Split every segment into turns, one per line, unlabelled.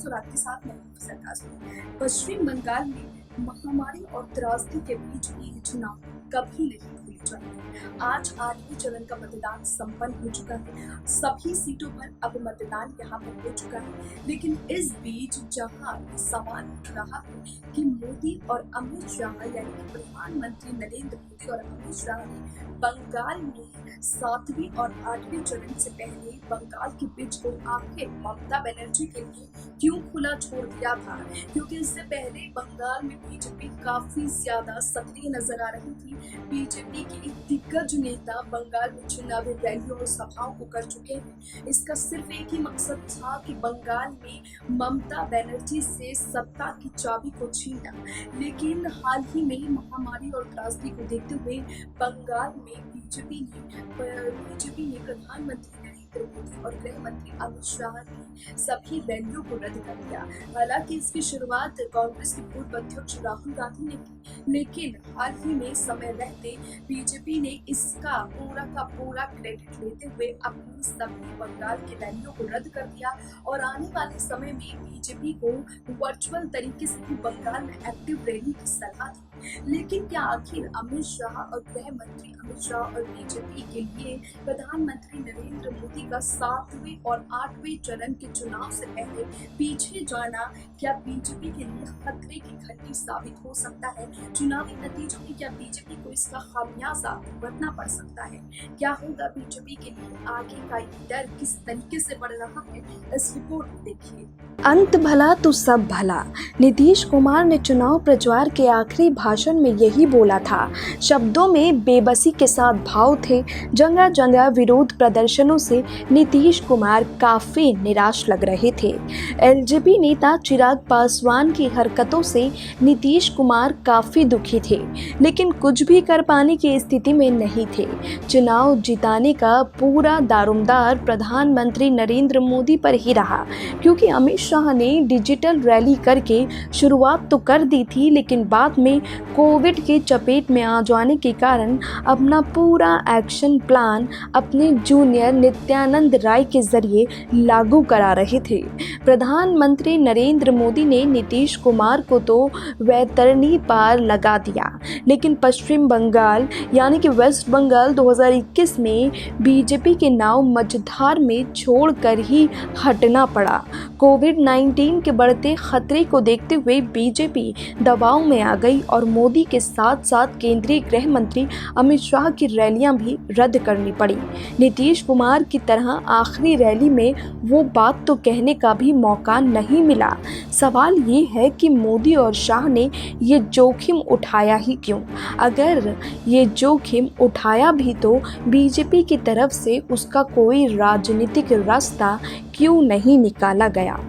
Guys और आपके साथ मैं सरकाज हूँ। पश्चिम बंगाल में महामारी और त्रासदी के बीच ये चुनाव कभी नहीं भूले जाएंगे। आज 8वें चरण का मतदान संपन्न हो चुका है। सभी सीटों पर अब मतदान यहाँ पर हो चुका है। लेकिन इस बीच जहाँ सवाल उठ रहा है कि मोदी और अमित शाह यानी कि प्रधानमंत्री नरेंद्र मोदी और अमित शाह ने बंगाल में 7वें और 8वें चरण से पहले बंगाल के बीच को आखिर ममता बनर्जी के लिए क्यों खुला छोड़ दिया था, क्योंकि इससे पहले बंगाल में बीजेपी काफी ज्यादा सक्रिय नजर आ रही थी। बीजेपी के दिग्गज नेता बंगाल में चुनावी रैलियों और सभाओं को कर चुके हैं। इसका सिर्फ एक ही मकसद था कि बंगाल में ममता बनर्जी से सत्ता की चाबी को छीनना। लेकिन हाल ही में महामारी और त्रासदी को देखते हुए बंगाल में बीजेपी ने प्रधानमंत्री नरेंद्र मोदी और गृह मंत्री अमित शाह ने सभी रैलियों को रद्द कर दिया। हालांकि इसकी शुरुआत कांग्रेस के पूर्व अध्यक्ष राहुल गांधी ने की, लेकिन हाल ही में समय रहते बीजेपी ने इसका पूरा का पूरा क्रेडिट लेते हुए अपनी सभी बंगाल की रैलियों को रद्द कर दिया और आने वाले समय में बीजेपी को वर्चुअल तरीके से भी बंगाल में एक्टिव रैली की सलाह दी। लेकिन क्या आखिर अमित शाह और गृह मंत्री अमित शाह और बीजेपी के लिए प्रधानमंत्री नरेंद्र मोदी का 7वें और 8वें चरण के चुनाव से पहले पीछे जाना क्या बीजेपी के लिए खतरे की घंटी साबित हो सकता है? चुनावी नतीजों में क्या बीजेपी को इसका खामियाजा भुगतना पड़ सकता है? क्या होगा बीजेपी के लिए आगे का ये डर किस तरीके से बढ़ रहा है, इस रिपोर्ट में देखिए।
अंत भला तो सब भला। नीतीश कुमार ने चुनाव प्रचार के आखिरी भाषण में यही बोला था। शब्दों में बेबसी के साथ भाव थे। जगह जगह विरोध प्रदर्शनों से नीतीश कुमार काफी निराश लग रहे थे। एलजेपी नेता चिराग पासवान की हरकतों से नीतीश कुमार काफी दुखी थे, लेकिन कुछ भी कर पाने की स्थिति में नहीं थे। चुनाव जिताने का पूरा दारोमदार प्रधानमंत्री नरेंद्र मोदी पर ही रहा, क्योंकि अमित शाह ने डिजिटल रैली करके शुरुआत तो कर दी थी, लेकिन बाद में कोविड के चपेट में आ जाने के कारण अपना पूरा एक्शन प्लान अपने जूनियर नित्यानंद राय के जरिए लागू करा रहे थे। प्रधानमंत्री नरेंद्र मोदी ने नीतीश कुमार को तो वैतरणी पार लगा दिया, लेकिन पश्चिम बंगाल यानी कि वेस्ट बंगाल 2021 में बीजेपी के नाव मझधार में छोड़कर ही हटना पड़ा। कोविड-19 के बढ़ते खतरे को देखते हुए बीजेपी दबाव में आ गई और मोदी के साथ साथ केंद्रीय गृह मंत्री अमित शाह की रैलियां भी रद्द करनी पड़ी। नीतीश कुमार की तरह आखिरी रैली में वो बात तो कहने का भी मौका नहीं मिला। सवाल ये है कि मोदी और शाह ने ये जोखिम उठाया ही क्यों? अगर ये जोखिम उठाया भी तो बीजेपी की तरफ से उसका कोई राजनीतिक रास्ता क्यों नहीं निकाला गया?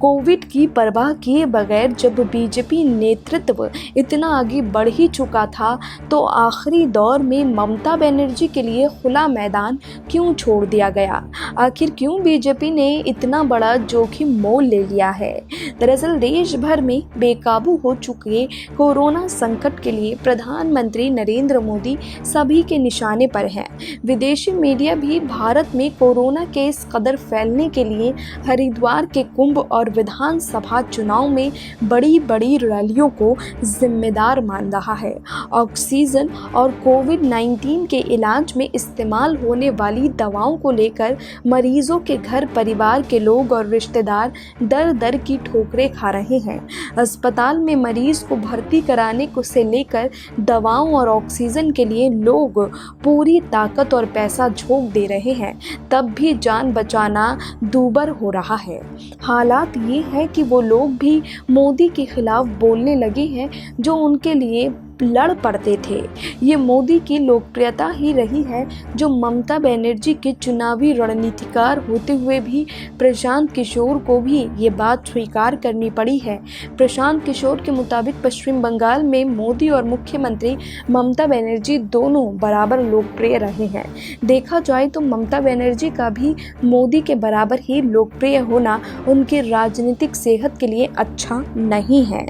कोविड की परवाह किए बगैर जब बीजेपी नेतृत्व इतना आगे बढ़ ही चुका था, तो आखिरी दौर में ममता बनर्जी के लिए खुला मैदान क्यों छोड़ दिया गया? आखिर क्यों बीजेपी ने इतना बड़ा जोखिम मोल ले लिया है? दरअसल देश भर में बेकाबू हो चुके कोरोना संकट के लिए प्रधानमंत्री नरेंद्र मोदी सभी के निशाने पर हैं। विदेशी मीडिया भी भारत में कोरोना के इस कदर फैलने के लिए हरिद्वार के कुंभ और विधानसभा चुनाव में बड़ी बड़ी रैलियों को जिम्मेदार मान रहा है। ऑक्सीजन और कोविड-19 के इलाज में इस्तेमाल होने वाली दवाओं को लेकर मरीजों के घर परिवार के लोग और रिश्तेदार दर दर की ठोकरें खा रहे हैं। अस्पताल में मरीज को भर्ती कराने को से लेकर दवाओं और ऑक्सीजन के लिए लोग पूरी ताकत और पैसा झोंक दे रहे हैं, तब भी जान बचाना दूभर हो रहा है। हालात ये है कि वो लोग भी मोदी के खिलाफ बोलने लगे हैं जो उनके लिए लड़ पड़ते थे। ये मोदी की लोकप्रियता ही रही है जो ममता बनर्जी के चुनावी रणनीतिकार होते हुए भी प्रशांत किशोर को भी ये बात स्वीकार करनी पड़ी है। प्रशांत किशोर के मुताबिक पश्चिम बंगाल में मोदी और मुख्यमंत्री ममता बनर्जी दोनों बराबर लोकप्रिय रहे हैं। देखा जाए तो ममता बनर्जी का भी मोदी के बराबर ही लोकप्रिय होना उनकी राजनीतिक सेहत के लिए अच्छा नहीं है।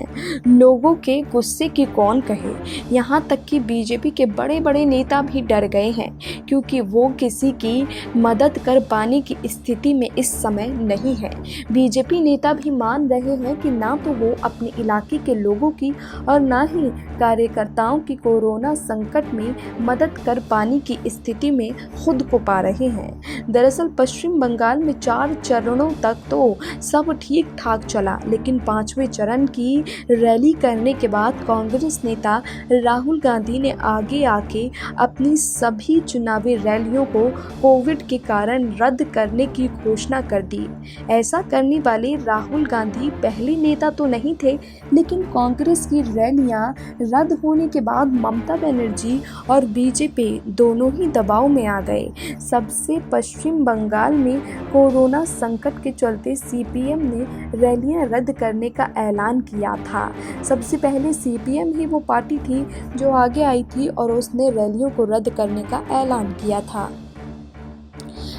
लोगों के गुस्से की कौन कहे? यहाँ तक कि बीजेपी के बड़े बड़े नेता भी डर गए हैं, क्योंकि वो किसी की मदद कर पाने की स्थिति में इस समय नहीं है। बीजेपी नेता भी मान रहे हैं कि ना तो वो अपने इलाके के लोगों की और ना ही कार्यकर्ताओं की कोरोना संकट में मदद कर पाने की स्थिति में खुद को पा रहे हैं। दरअसल पश्चिम बंगाल में 4 चरणों तक तो सब ठीक ठाक चला, लेकिन 5वें चरण की रैली करने के बाद कांग्रेस नेता राहुल गांधी ने आगे आके अपनी सभी चुनावी रैलियों को कोविड के कारण रद्द करने की घोषणा कर दी। ऐसा करने वाले राहुल गांधी पहले नेता तो नहीं थे, लेकिन कांग्रेस की रैलियां रद्द होने के बाद ममता बनर्जी और बीजेपी दोनों ही दबाव में आ गए। सबसे पश्चिम बंगाल में कोरोना संकट के चलते सीपीएम ने रैलियां रद्द करने का ऐलान किया था। सबसे पहले सीपीएम ही वो पार्टी थी जो आगे आई थी और उसने रैलियों को रद्द करने का ऐलान किया था।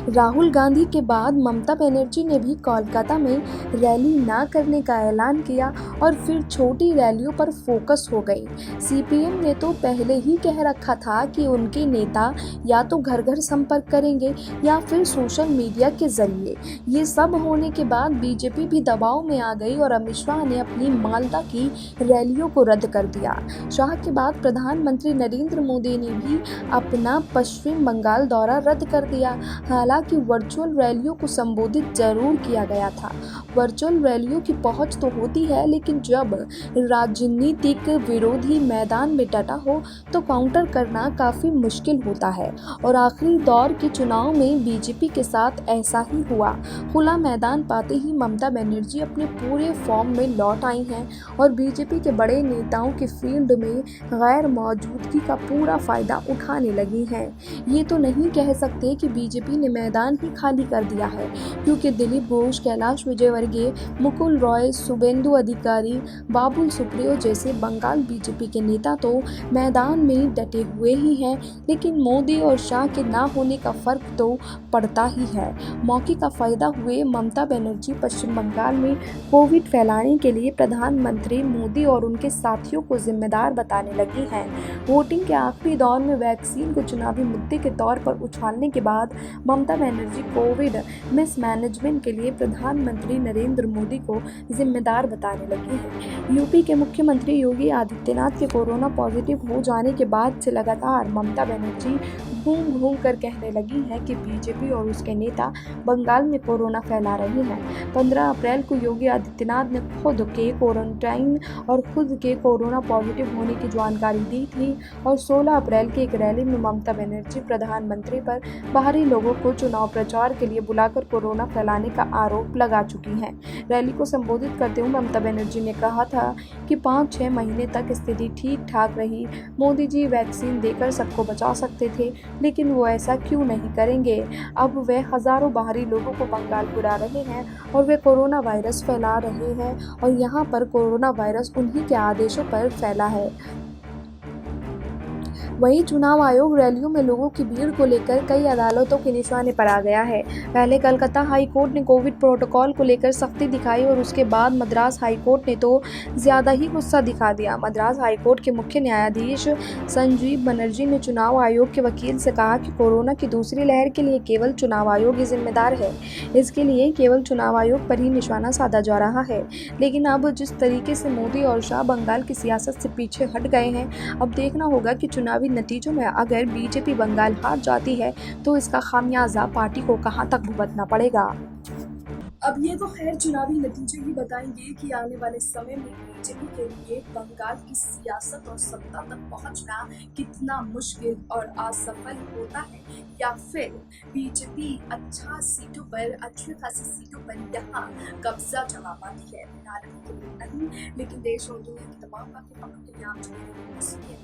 राहुल गांधी के बाद ममता बनर्जी ने भी कोलकाता में रैली ना करने का ऐलान किया और फिर छोटी रैलियों पर फोकस हो गई। सीपीएम ने तो पहले ही कह रखा था कि उनके नेता या तो घर घर संपर्क करेंगे या फिर सोशल मीडिया के जरिए। ये सब होने के बाद बीजेपी भी दबाव में आ गई और अमित शाह ने अपनी मालदा की रैलियों को रद्द कर दिया। शाह के बाद प्रधानमंत्री नरेंद्र मोदी ने भी अपना पश्चिम बंगाल दौरा रद्द कर दिया। हालांकि वर्चुअल रैलियों को संबोधित जरूर किया गया था। वर्चुअल रैलियों की पहुंच तो होती है, लेकिन जब राजनीतिक विरोधी मैदान में डटा हो तो काउंटर करना काफी मुश्किल होता है और आखिरी दौर के चुनाव में बीजेपी के साथ ऐसा ही हुआ। खुला मैदान पाते ही ममता बनर्जी अपने पूरे फॉर्म में लौट आई हैं और बीजेपी के बड़े नेताओं के फील्ड में गैर मौजूदगी का पूरा फायदा उठाने लगी हैं। ये तो नहीं कह सकते कि बीजेपी ने मैदान ही खाली कर दिया है, क्योंकि दिलीप घोष, कैलाश विजयवर्गीय, मुकुल रॉय, शुभेंदु अधिकारी, बाबुल सुप्रियो जैसे बंगाल बीजेपी के नेता तो मैदान में डटे हुए ही हैं, लेकिन मोदी और शाह के ना होने का फर्क तो पड़ता ही है। मौके का फायदा हुए ममता बनर्जी पश्चिम बंगाल में कोविड फैलाने के लिए प्रधानमंत्री मोदी और उनके साथियों को जिम्मेदार बताने लगी हैं। वोटिंग के आखिरी दौर में वैक्सीन को चुनावी मुद्दे के तौर पर उछालने के बाद ममता बनर्जी कोविड मिसमैनेजमेंट के लिए प्रधानमंत्री नरेंद्र मोदी को जिम्मेदार बताने लगी है। यूपी के मुख्यमंत्री योगी आदित्यनाथ के कोरोना पॉजिटिव हो जाने के बाद से लगातार ममता बनर्जी घूम घूम कर कहने लगी है कि बीजेपी और उसके नेता बंगाल में कोरोना फैला रहे हैं। 15 अप्रैल को योगी आदित्यनाथ ने खुद के क्वारंटाइन और खुद के कोरोना पॉजिटिव होने की जानकारी दी थी और 16 अप्रैल की एक रैली में ममता बनर्जी प्रधानमंत्री पर बाहरी लोगों को चुनाव प्रचार के लिए बुलाकर कोरोना फैलाने का आरोप लगा चुकी हैं। रैली को संबोधित करते हुए ममता बनर्जी ने कहा था कि 5-6 महीने तक स्थिति ठीक ठाक रही। मोदी जी वैक्सीन देकर सबको बचा सकते थे, लेकिन वो ऐसा क्यों नहीं करेंगे। अब वे हजारों बाहरी लोगों को बंगाल बुला रहे हैं और वे कोरोना वायरस फैला रहे हैं और यहाँ पर कोरोना वायरस उन्हीं के आदेशों पर फैला है। वहीं चुनाव आयोग रैलियों में लोगों की भीड़ को लेकर कई अदालतों के निशाने पर आ गया है। पहले कलकत्ता हाई कोर्ट ने कोविड प्रोटोकॉल को लेकर सख्ती दिखाई और उसके बाद मद्रास हाई कोर्ट ने तो ज्यादा ही गुस्सा दिखा दिया। मद्रास हाई कोर्ट के मुख्य न्यायाधीश संजीव बनर्जी ने चुनाव आयोग के वकील से कहा कि कोरोना की दूसरी लहर के लिए केवल चुनाव आयोग ही जिम्मेदार है। इसके लिए केवल चुनाव आयोग पर ही निशाना साधा जा रहा है। लेकिन अब जिस तरीके से मोदी और शाह बंगाल की सियासत से पीछे हट गए हैं, अब देखना होगा कि चुनावी नतीजों में अगर बीजेपी बंगाल हार जाती है तो इसका खामियाजा पार्टी को कहां तक भुगतना पड़ेगा।
अब ये तो खैर चुनावी नतीजे ही बताएंगे कि आने वाले समय में बीजेपी के लिए बंगाल की सियासत और सत्ता तक पहुंचना कितना मुश्किल और असफल होता है, या फिर बीजेपी अच्छी खासी सीटों पर यहाँ कब्जा जमा पाती है। नहीं, लेकिन देश और दुनिया की तमाम खबरों के लिए आप जुड़े रहिए।